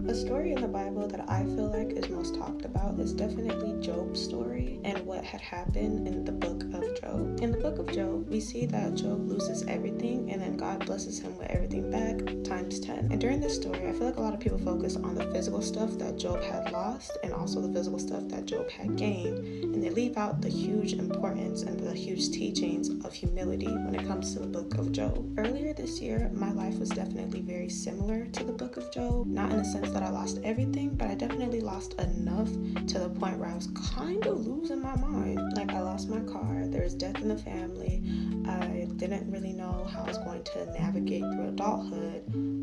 A story in the Bible that I feel like is most talked about is definitely Job's story and what had happened in the book of Job. In the book of Job, we see that Job loses everything and then God blesses him with everything back times 10. And during this story, I feel like a lot of people focus on the physical stuff that Job had lost and also the physical stuff that Job had gained, and they leave out the huge importance and the huge teachings of humility when it comes to the book of Job. Earlier this year, my life was definitely very similar to the book of Job, not in the sense that I lost everything, but I definitely lost enough to the point where I was kind of losing my mind. Like, I lost my car, there was death in the family, I didn't really know how I was going to navigate through adulthood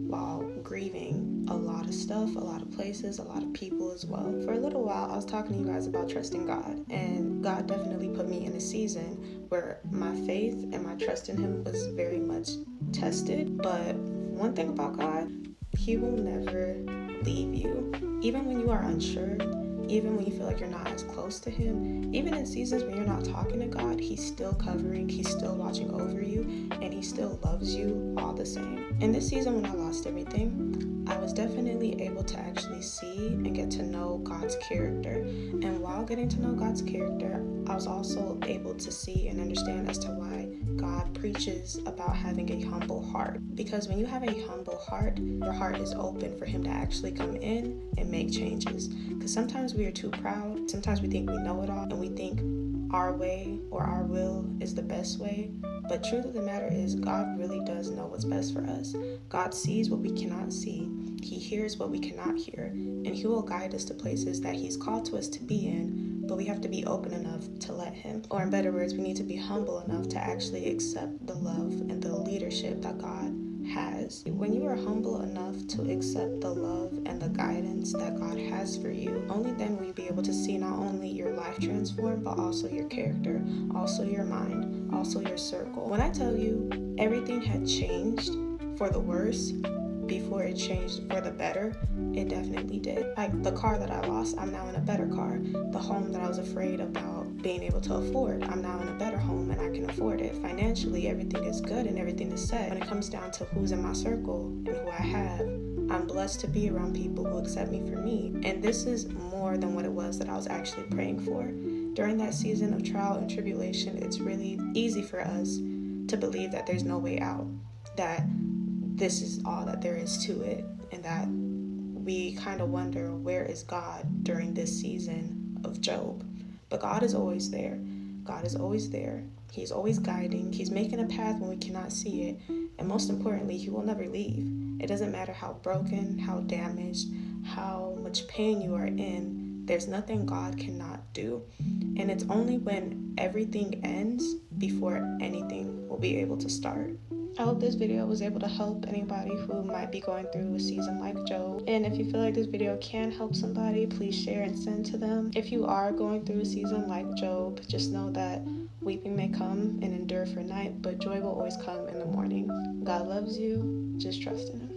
while grieving a lot of stuff, a lot of places, a lot of people as well. For a little while, I was talking to you guys about trusting God, and God definitely put me in a season where my faith and my trust in Him was very much tested. But one thing about God, He will never leave you. Even when you are unsure, even when you feel like you're not as close to Him, even in seasons when you're not talking to God, He's still covering, He's still watching over you, and He still loves you all the same. In this season when I lost everything, I was definitely able to actually see and get to know God's character. And while getting to know God's character, I was also able to see and understand as to why God preaches about having a humble heart. Because when you have a humble heart, your heart is open for Him to actually come in and make changes. Because sometimes we are too proud, sometimes we think we know it all, and we think our way or our will is the best way. But truth of the matter is, God really does know what's best for us. God sees what we cannot see. He hears what we cannot hear. And He will guide us to places that He's called to us to be in, but we have to be open enough to let Him. Or in better words, we need to be humble enough to actually accept the love and the leadership that God has. When you are humble enough to accept the love and the guidance that God has for you, only then will you be able to see not only your life transform, but also your character, also your mind, also your circle. When I tell you everything had changed for the worse before it changed for the better, it definitely did. Like the car that I lost, I'm now in a better car. The home that I was afraid about being able to afford, I'm now in a better home and I can afford it. Financially, everything is good and everything is set. When it comes down to who's in my circle and who I have, I'm blessed to be around people who accept me for me. And this is more than what it was that I was actually praying for. During that season of trial and tribulation, it's really easy for us to believe that there's no way out, that this is all that there is to it, and that we kind of wonder, where is God during this season of Job? But God is always there. God is always there. He's always guiding. He's making a path when we cannot see it. And most importantly, He will never leave. It doesn't matter how broken, how damaged, how much pain you are in, there's nothing God cannot do. And it's only when everything ends before anything will be able to start. I hope this video was able to help anybody who might be going through a season like Job. And if you feel like this video can help somebody, please share and send to them. If you are going through a season like Job, just know that weeping may come and endure for night, but joy will always come in the morning. God loves you. Just trust in Him.